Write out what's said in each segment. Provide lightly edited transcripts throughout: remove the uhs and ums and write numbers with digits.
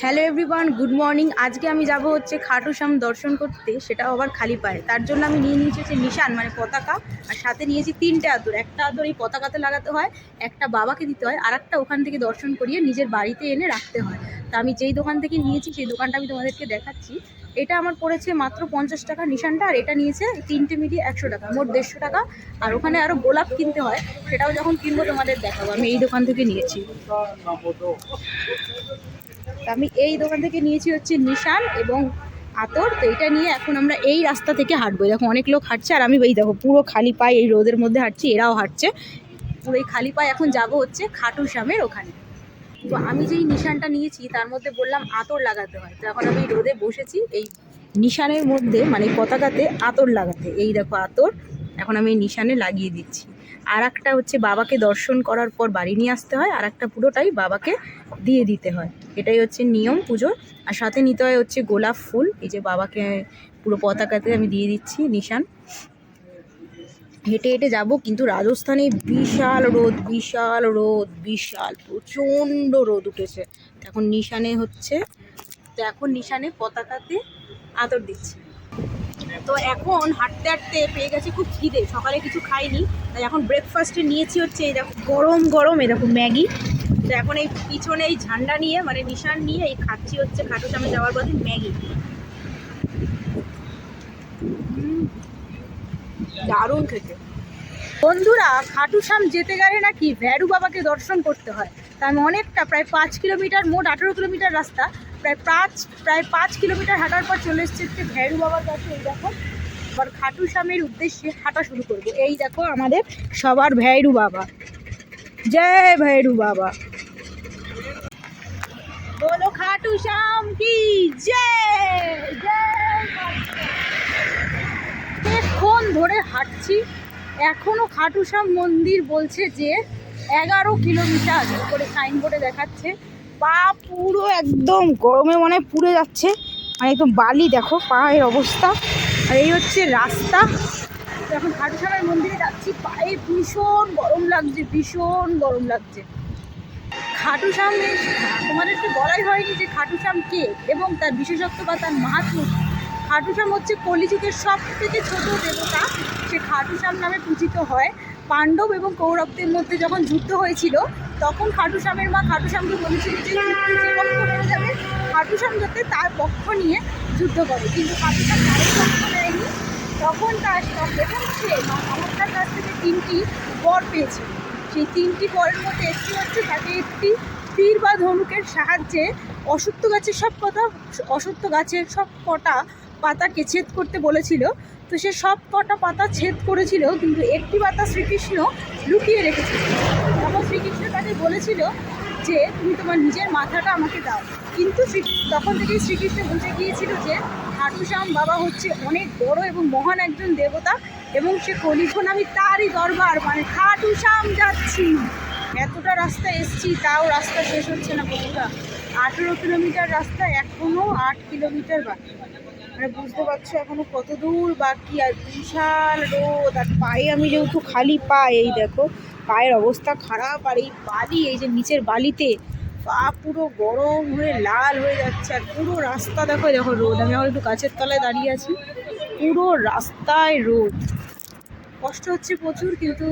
Hello everyone, good morning. আজকে আমি যাব হচ্ছে খাটু শ্যাম দর্শন করতে, সেটাও আবার খালি পায়ে। তার জন্য আমি নিয়ে নিয়েছি হচ্ছে নিশান মানে পতাকা, আর সাথে নিয়েছি 3টে আতর। একটা আতর এই পতাকাতে লাগাতে হয়, একটা বাবাকে দিতে হয়, আর একটা ওখান থেকে দর্শন করিয়ে নিজের বাড়িতে এনে রাখতে হয়। তা আমি যেই দোকান থেকে নিয়েছি সেই দোকানটা আমি তোমাদেরকে দেখাচ্ছি। এটা আমার পড়েছে মাত্র 50 টাকা নিশানটা, আর এটা নিয়েছে 3টে মিলিয়ে 100 টাকা, মোট 150 টাকা। আর ওখানে আরও গোলাপ কিনতে হয়, সেটাও যখন কিনবো তোমাদের দেখাবো। আমি এই দোকান থেকে নিয়েছি, আমি এই দোকান থেকে নিয়েছি হচ্ছে নিশান এবং আতর। তো এটা নিয়ে এখন আমরা এই রাস্তা থেকে হাঁটবো। দেখো অনেক লোক হাঁটছে, আর আমি এই দেখো পুরো খালি পায়ে এই রোদের মধ্যে হাঁটছি, এরাও হাঁটছে পুরো এই খালি পায়ে। এখন যাব হচ্ছে খাটু শ্যামের ওখানে। তো আমি যেই নিশানটা নিয়েছি তার মধ্যে বললাম আতর লাগাতে হয়, তো এখন আমি রোদে বসেছি এই নিশানের মধ্যে মানে পতাকাতে আতর লাগাতে। এই দেখো আতর এখন আমি এই নিশানে লাগিয়ে দিচ্ছি। আর একটা হচ্ছে বাবাকে দর্শন করার পর বাড়ি নিয়ে আসতে হয়, আর একটা পুরোটাই বাবাকে দিয়ে দিতে হয়। এটাই হচ্ছে নিয়ম পুজোর। আর সাথে নিতে হয় হচ্ছে গোলাপ ফুল। এই যে বাবাকে পুরো পতাকাতে আমি দিয়ে দিচ্ছি নিশান। হেঁটে হেঁটে যাবো, কিন্তু রাজস্থানে বিশাল রোদ, বিশাল রোদ, বিশাল প্রচণ্ড রোদ উঠেছে। এখন নিশানে হচ্ছে, তো এখন নিশানে পতাকাতে আতর দিচ্ছি। তো এখন হাঁটতে হাঁটতে পেয়ে গেছি খুব খিদে, সকালে কিছু খাইনি, তাই এখন ব্রেকফাস্টে নিয়েছি হচ্ছে এই দেখো গরম গরম এরকম ম্যাগি। তো এখন এই পিছনে এই ঝান্ডা নিয়ে মানে নিশান নিয়ে এই খাচ্ছি হচ্ছে খাটু শ্যামে যাওয়ার পথে ম্যাগি। দারুণ খেতে। বন্ধুরা, খাটু শ্যাম যেতে গেলে নাকি ভ্যারু বাবাকে দর্শন করতে হয়। তার অনেকটা, প্রায় 5 কিলোমিটার, মোট 18 কিলোমিটার রাস্তা। প্রায় 5 কিলোমিটার হাঁটার পর চলে এসছে ভ্যারু বাবার কাছে। এই দেখো আবার খাটু শ্যামের উদ্দেশ্যে হাঁটা শুরু করবো। এই দেখো আমাদের সবার ভ্যারু বাবা, জয় ভৈরু বাবা, বলো খাটু শ্যাম কি জয় জয়। অনেকক্ষণ ধরে হাঁটছি, এখনো খাটু শ্যাম মন্দির বলছে যে 11 কিলোমিটার করে সাইনবোর্ডে দেখাচ্ছে। পা পুরো একদম গরমে মনে পুড়ে যাচ্ছে, মানে একদম বালি, দেখো পায়ের অবস্থা। আর এই হচ্ছে রাস্তা। এখন খাটু শ্যামের মন্দিরে যাচ্ছি, পায়ে ভীষণ গরম লাগছে, ভীষণ গরম লাগছে। খাটু শ্যাম তোমাদেরকে বলাই হয়নি যে খাটু শ্যাম কে এবং তার বিশেষত্ব বা তার মাহাত্ম্য। খাটু শ্যাম হচ্ছে কলিযুগের সব থেকে ছোট দেবতা। সে খাটু শ্যাম নামে পূজিত হয়। পাণ্ডব এবং কৌরবদের মধ্যে যখন যুদ্ধ হয়েছিল, তখন খাটু শ্যামের মা খাটু শ্যামকে বলেছিল যে যে পক্ষ হয়ে যাবে, খাটু শ্যাম যাতে তার পক্ষ নিয়ে যুদ্ধ করে। কিন্তু খাটু শ্যাম তারই পক্ষ নেয়নি। তখন এবং সে মা কামাখ্যার কাছ থেকে 3টি বর পেয়েছে। সেই 3টি বরের মধ্যে একটি হচ্ছে তাকে একটি তীর বা ধনুকের সাহায্যে অশ্বত্থ গাছের সব কটা পাতাকে ছেদ করতে বলেছিল। তো সে সব কটা পাতা ছেদ করেছিল, কিন্তু একটি পাতা শ্রীকৃষ্ণ লুকিয়ে রেখেছিল। তখন শ্রীকৃষ্ণ তাকে বলেছিল যে তুমি তোমার নিজের মাথাটা আমাকে দাও। কিন্তু তখন থেকেই শ্রীকৃষ্ণ বুঝে গিয়েছিল যে খাটু শ্যাম বাবা হচ্ছে অনেক বড় এবং মহান একজন দেবতা, এবং সে কলিযুগ আমি তারই দরবার মানে খাটু শ্যাম যাচ্ছি। এতটা রাস্তা এসছি, তাও রাস্তা শেষ হচ্ছে না বন্ধুরা। 18 কিলোমিটার রাস্তা, এখনও 8 কিলোমিটার বাকি। মানে বুঝতে পারছো এখনো কত দূর বাকি। আর বিশাল রোদ, আর পায়ে আমি যেহেতু খালি পায়ে, এই দেখো পায়ের অবস্থা খারাপ। আর এই বালি, এই যে নিচের বালিতে পা পুরো গরম হয়ে লাল হয়ে যাচ্ছে। আর পুরো রাস্তা দেখো, দেখো রোদ। আমি এখন একটু গাছের তলায় দাঁড়িয়ে আছি, পুরো রাস্তায় রোদ। কষ্ট হচ্ছে প্রচুর, কিন্তু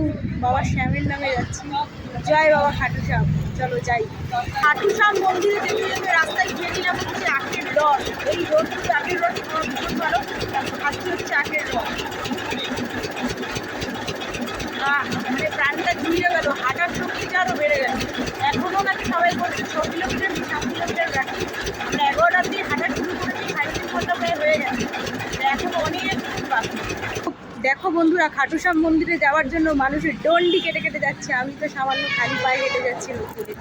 বাবা শ্যামের নামে যাচ্ছি। জয় বাবা খাটু শ্যাম, চলো যাই। খাটু শ্যাম মন্দিরে যেতে যেতে রাস্তায় গিয়ে নিলাম হচ্ছে আখের রস। এই রোদ কিন্তু আখের রস ভীষণ ভালো, খাচ্ছি হচ্ছে আখের রস। মানে প্রাণটা জুড়ে গেল, হাঁটার শক্তিটা আরও বেড়ে গেল। এখনও নাকি সবাই বলছে 6 কিলোমিটার কি 7 কিলোমিটার বাকি। আমরা 11টার দিয়ে হাঁটা শুরু করেছি, 3.5 ঘন্টা প্রায় হয়ে গেছে। এখনও অনেক দূর বাকি। দেখো বন্ধুরা, খাটু শ্যাম মন্দিরে যাওয়ার জন্য মানুষের ডন্ডি কেটে কেটে যাচ্ছে। আমি তো সামান্য খালি পায়ে হেঁটে যাচ্ছি রোদ্দুরে।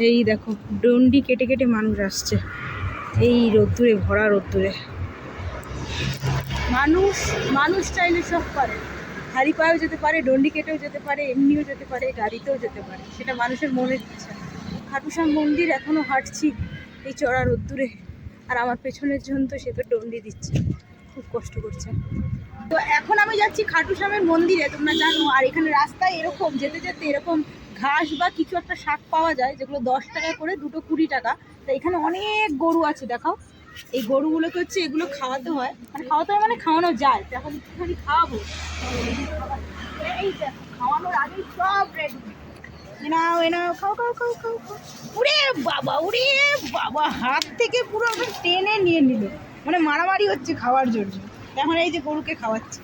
এই দেখো ডন্ডি কেটে কেটে মানুষ আসছে এই রোদ্দুরে, ভরা রোদ্দুরে। মানুষ চাইলে সব পারে, খালি পায়েও যেতে পারে, ডন্ডি কেটেও যেতে পারে, এমনিও যেতে পারে, গাড়িতেও যেতে পারে, সেটা মানুষের মনের ইচ্ছা। খাটু শ্যাম মন্দির এখনও হাঁটছি এই চড়া রোদ্দুরে। আর আমার পেছনের জন তো সে তো ডন্ডি দিচ্ছে, খুব কষ্ট করছে। তো এখন আমি যাচ্ছি খাটু শ্যামের মন্দিরে, তোমরা জানো। আর এখানে রাস্তায় এরকম যেতে যেতে এরকম ঘাস বা কিছু একটা শাক পাওয়া যায়, যেগুলো 10 টাকা করে, দুটো 20 টাকা। তো এখানে অনেক গরু আছে, দেখাও। এই গরুগুলোকে হচ্ছে এগুলো খাওয়াতে হয়, মানে খাওয়ানো যায়। তো এখন একটুখানি খাওয়াবো। এই দেখো, খাওয়ানোর আগেই সব রেডি। নাও এনাও, খাও খাও খাও খাও খাও। উড়ে বাবা, হাত থেকে পুরো একদম টেনে নিয়ে নিল, মানে মারামারি হচ্ছে খাওয়ার জন্য। এখন এই যে গরুকে খাওয়াচ্ছে।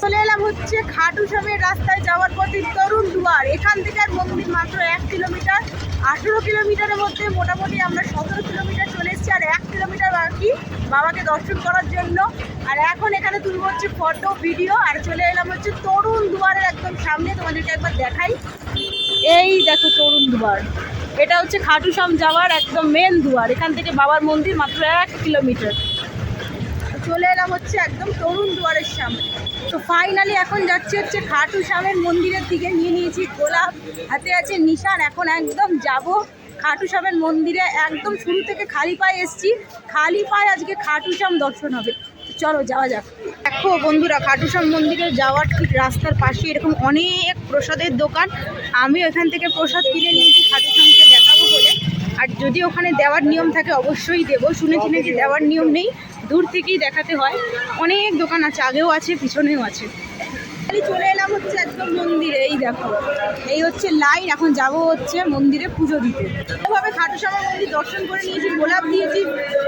চলে এলাম হচ্ছে খাটুশ্যামের রাস্তায় যাওয়ার পথে তরুণ দুয়ার। এখান থেকে আর মন্দির মাত্র 1 কিলোমিটার। 18 কিলোমিটারের মধ্যে মোটামুটি আমরা 17 কিলোমিটার চলে এসেছি, আর 1 কিলোমিটার বাকি বাবাকে দর্শন করার জন্য। আর এখন এখানে তুলবো হচ্ছে ফটো ভিডিও। আর চলে এলাম হচ্ছে তরুণ দুয়ারের একদম সামনে, তোমাদেরকে একবার দেখাই। এই দেখো তরুণ দুয়ার, এটা হচ্ছে খাটুশ্যাম যাওয়ার একদম মেন দুয়ার। এখান থেকে বাবার মন্দির মাত্র 1 কিলোমিটার। চলে এলাম হচ্ছে একদম তরুণ দুয়ারের সামনে। তো ফাইনালি এখন যাচ্ছি হচ্ছে খাটুশ্যামের মন্দিরের দিকে। নিয়ে নিয়েছি গোলাপ, হাতে আছে নিশান। এখন একদম যাব খাটুশ্যামের মন্দিরে। একদম শুরু থেকে খালি পায়ে এসছি, খালি পায়ে আজকে খাটুশ্যাম দর্শন হবে। চলো যাওয়া যাক। দেখো বন্ধুরা, খাটুশ্যাম মন্দিরে যাওয়ার ঠিক রাস্তার পাশে এরকম অনেক প্রসাদের দোকান। আমি এখান থেকে প্রসাদ কিনে নিয়েছি খাটুশ্যামকে দেখাবো বলে। আর যদি ওখানে দেওয়ার নিয়ম থাকে অবশ্যই দেবো, শুনেছি নাকি দেওয়ার নিয়ম নেই, দূর থেকেই দেখাতে হয়। অনেক দোকান আছে, আগেও আছে পিছনেও আছে। চলে এলাম হচ্ছে একদম মন্দিরে। এই দেখো, এই হচ্ছে লাইন। এখন যাব হচ্ছে মন্দিরে পুজো দিতে। এভাবে খাটুশ্যামের মন্দির দর্শন করে নিয়েছি, গোলাপ দিয়েছি,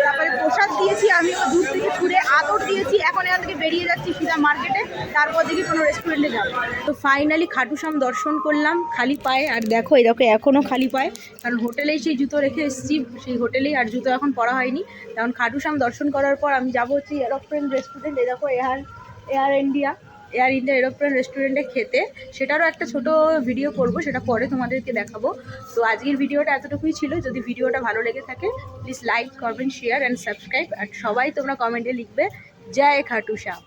তারপরে প্রসাদ দিয়েছি, আমিও দূর থেকে ঘুরে আদর দিয়েছি। এখন এখান থেকে বেরিয়ে যাচ্ছি সিধা মার্কেটে, তারপর দেখি কোনো রেস্টুরেন্টে যাবো। তো ফাইনালি খাটুশ্যাম দর্শন করলাম খালি পায়ে। আর দেখো, এই দেখো এখনও খালি পায়ে, কারণ হোটেলেই সেই জুতো রেখে এসেছি, সেই হোটেলেই আর জুতো এখন পরা হয়নি। কারণ খাটুশ্যাম দর্শন করার পর আমি যাবো হচ্ছে এরোপ্লেন রেস্টুরেন্ট। এই দেখো এয়ার ইন্ডিয়া এরোপ্লেন রেস্টুরেন্টে খেতে। সেটারও একটা ছোট ভিডিও করব, সেটা পরে তোমাদেরকে দেখাবো। তো আজকের ভিডিওটা এতটুকুই ছিল। যদি ভিডিওটা ভালো লেগে থাকে please like, comment, share and subscribe. আর সবাই তোমরা কমেন্টে লিখবে জয় খাটুশ্যাম।